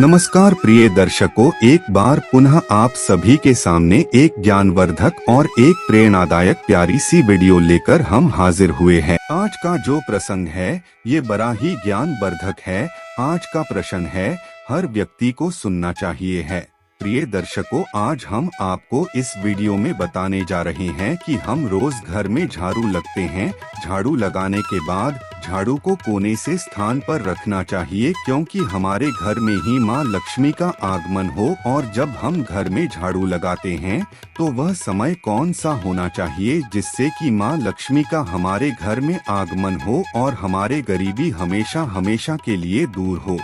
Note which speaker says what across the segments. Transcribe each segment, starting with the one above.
Speaker 1: नमस्कार प्रिय दर्शकों, एक बार पुनः आप सभी के सामने एक ज्ञानवर्धक और एक प्रेरणादायक प्यारी सी वीडियो लेकर हम हाजिर हुए हैं। आज का जो प्रसंग है ये बड़ा ही ज्ञानवर्धक है। आज का प्रश्न है, हर व्यक्ति को सुनना चाहिए है। प्रिय दर्शकों, आज हम आपको इस वीडियो में बताने जा रहे हैं कि हम रोज घर में झाड़ू लगते हैं। झाड़ू लगाने के बाद झाड़ू को कोने से स्थान पर रखना चाहिए, क्योंकि हमारे घर में ही माँ लक्ष्मी का आगमन हो। और जब हम घर में झाड़ू लगाते हैं तो वह समय कौन सा होना चाहिए जिससे कि माँ लक्ष्मी का हमारे घर में आगमन हो और हमारे गरीबी हमेशा हमेशा के लिए दूर हो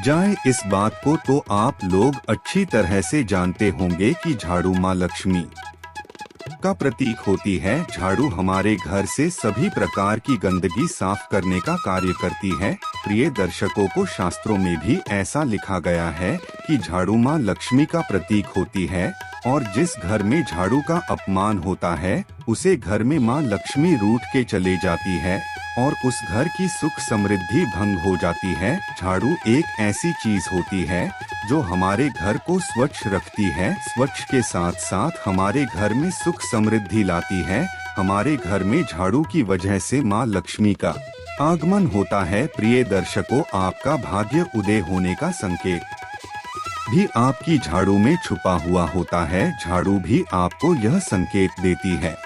Speaker 1: जाए। इस बात को तो आप लोग अच्छी तरह से जानते होंगे कि झाड़ू माँ लक्ष्मी का प्रतीक होती है। झाड़ू हमारे घर से सभी प्रकार की गंदगी साफ करने का कार्य करती है। प्रिय दर्शकों को शास्त्रों में भी ऐसा लिखा गया है कि झाड़ू माँ लक्ष्मी का प्रतीक होती है, और जिस घर में झाड़ू का अपमान होता है उसे घर में माँ लक्ष्मी रूठ के चले जाती है और उस घर की सुख समृद्धि भंग हो जाती है। झाड़ू एक ऐसी चीज होती है जो हमारे घर को स्वच्छ रखती है, स्वच्छ के साथ साथ हमारे घर में सुख समृद्धि लाती है। हमारे घर में झाड़ू की वजह से माँ लक्ष्मी का आगमन होता है। प्रिय दर्शकों, आपका भाग्य उदय होने का संकेत भी आपकी झाड़ू में छुपा हुआ होता है। झाड़ू भी आपको यह संकेत देती है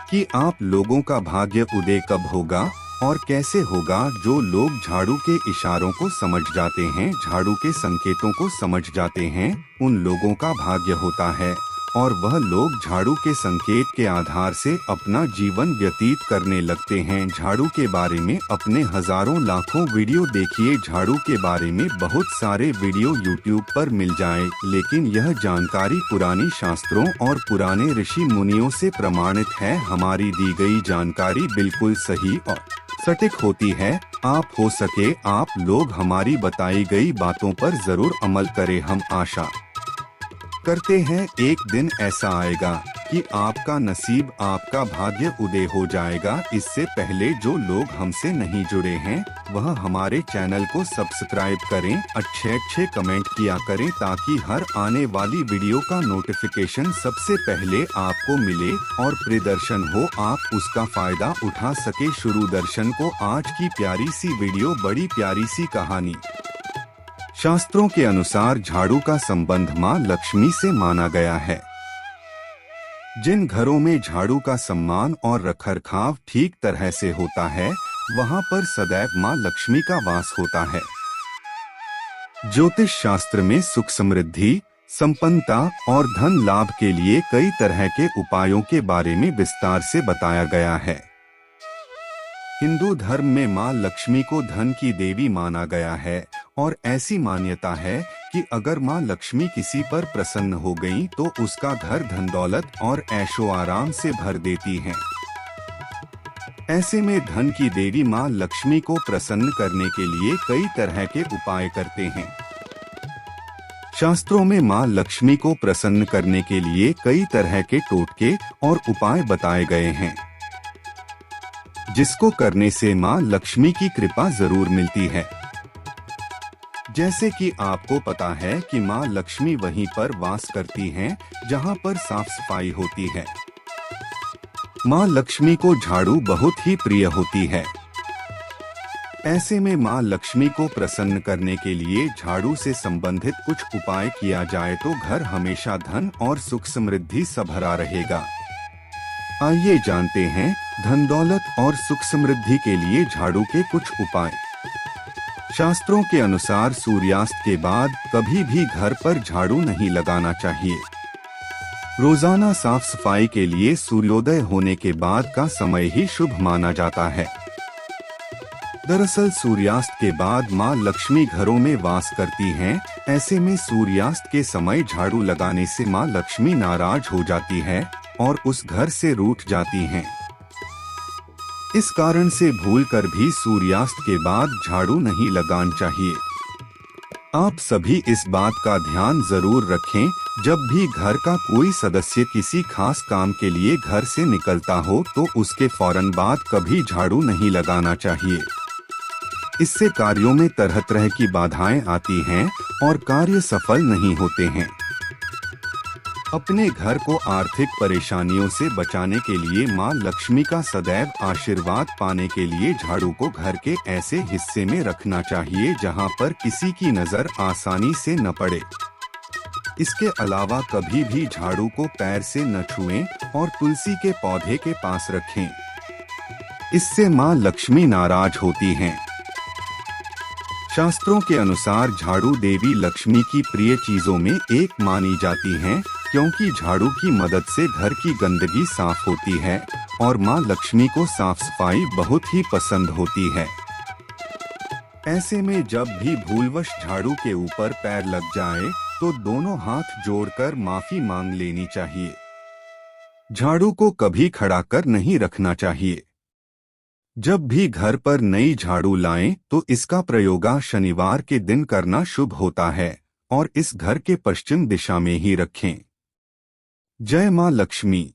Speaker 1: कि आप लोगों का भाग्य उदय कब होगा और कैसे होगा। जो लोग झाड़ू के इशारों को समझ जाते हैं, झाड़ू के संकेतों को समझ जाते हैं, उन लोगों का भाग्य होता है और वह लोग झाड़ू के संकेत के आधार से अपना जीवन व्यतीत करने लगते हैं। झाड़ू के बारे में अपने हजारों लाखों वीडियो देखिए। झाड़ू के बारे में बहुत सारे वीडियो YouTube पर मिल जाए, लेकिन यह जानकारी पुरानी शास्त्रों और पुराने ऋषि मुनियों से प्रमाणित है। हमारी दी गई जानकारी बिल्कुल सही और सटीक होती है। आप हो सके आप लोग हमारी बताई गई बातों पर जरूर अमल करें। हम आशा करते हैं एक दिन ऐसा आएगा कि आपका नसीब, आपका भाग्य उदय हो जाएगा। इससे पहले जो लोग हमसे नहीं जुड़े हैं वह हमारे चैनल को सब्सक्राइब करें, अच्छे कमेंट किया करें, ताकि हर आने वाली वीडियो का नोटिफिकेशन सबसे पहले आपको मिले और प्रदर्शन हो, आप उसका फायदा उठा सके। शुरू दर्शन को आज की प्यारी सी वीडियो, बड़ी प्यारी सी कहानी। शास्त्रों के अनुसार झाड़ू का संबंध माँ लक्ष्मी से माना गया है। जिन घरों में झाड़ू का सम्मान और रखरखाव ठीक तरह से होता है वहाँ पर सदैव माँ लक्ष्मी का वास होता है। ज्योतिष शास्त्र में सुख समृद्धि, संपन्नता और धन लाभ के लिए कई तरह के उपायों के बारे में विस्तार से बताया गया है। हिंदू धर्म में माँ लक्ष्मी को धन की देवी माना गया है और ऐसी मान्यता है कि अगर माँ लक्ष्मी किसी पर प्रसन्न हो गई तो उसका घर धन दौलत और ऐशो आराम से भर देती हैं। ऐसे में धन की देवी माँ लक्ष्मी को प्रसन्न करने के लिए कई तरह के उपाय करते हैं। शास्त्रों में माँ लक्ष्मी को प्रसन्न करने के लिए कई तरह के टोटके और उपाय बताए गए हैं, जिसको करने से माँ लक्ष्मी की कृपा जरूर मिलती है। जैसे कि आपको पता है कि माँ लक्ष्मी वहीं पर वास करती हैं जहाँ पर साफ सफाई होती है। माँ लक्ष्मी को झाड़ू बहुत ही प्रिय होती है। ऐसे में माँ लक्ष्मी को प्रसन्न करने के लिए झाड़ू से संबंधित कुछ उपाय किया जाए तो घर हमेशा धन और सुख समृद्धि से भरा रहेगा। आइए जानते हैं धन दौलत और सुख समृद्धि के लिए झाड़ू के कुछ उपाय। शास्त्रों के अनुसार सूर्यास्त के बाद कभी भी घर पर झाड़ू नहीं लगाना चाहिए। रोजाना साफ सफाई के लिए सूर्योदय होने के बाद का समय ही शुभ माना जाता है। दरअसल सूर्यास्त के बाद माँ लक्ष्मी घरों में वास करती हैं। ऐसे में सूर्यास्त के समय झाड़ू लगाने से माँ लक्ष्मी नाराज हो जाती है और उस घर से रूठ जाती हैं। इस कारण से भूलकर भी सूर्यास्त के बाद झाड़ू नहीं लगाना चाहिए। आप सभी इस बात का ध्यान जरूर रखें, जब भी घर का कोई सदस्य किसी खास काम के लिए घर से निकलता हो तो उसके फौरन बाद कभी झाड़ू नहीं लगाना चाहिए। इससे कार्यों में तरह तरह की बाधाएं आती हैं और कार्य सफल नहीं होते हैं। अपने घर को आर्थिक परेशानियों से बचाने के लिए मां लक्ष्मी का सदैव आशीर्वाद पाने के लिए झाड़ू को घर के ऐसे हिस्से में रखना चाहिए जहां पर किसी की नजर आसानी से न पड़े। इसके अलावा कभी भी झाड़ू को पैर से न छुएं और तुलसी के पौधे के पास रखें। इससे मां लक्ष्मी नाराज होती हैं। शास्त्रों के अनुसार झाड़ू देवी लक्ष्मी की प्रिय चीजों में एक मानी जाती है, क्योंकि झाड़ू की मदद से घर की गंदगी साफ होती है और मां लक्ष्मी को साफ सफाई बहुत ही पसंद होती है। ऐसे में जब भी भूलवश झाड़ू के ऊपर पैर लग जाए तो दोनों हाथ जोड़कर माफी मांग लेनी चाहिए। झाड़ू को कभी खड़ा कर नहीं रखना चाहिए। जब भी घर पर नई झाड़ू लाएं तो इसका प्रयोग शनिवार के दिन करना शुभ होता है और इस घर के पश्चिम दिशा में ही रखें। जय मां लक्ष्मी।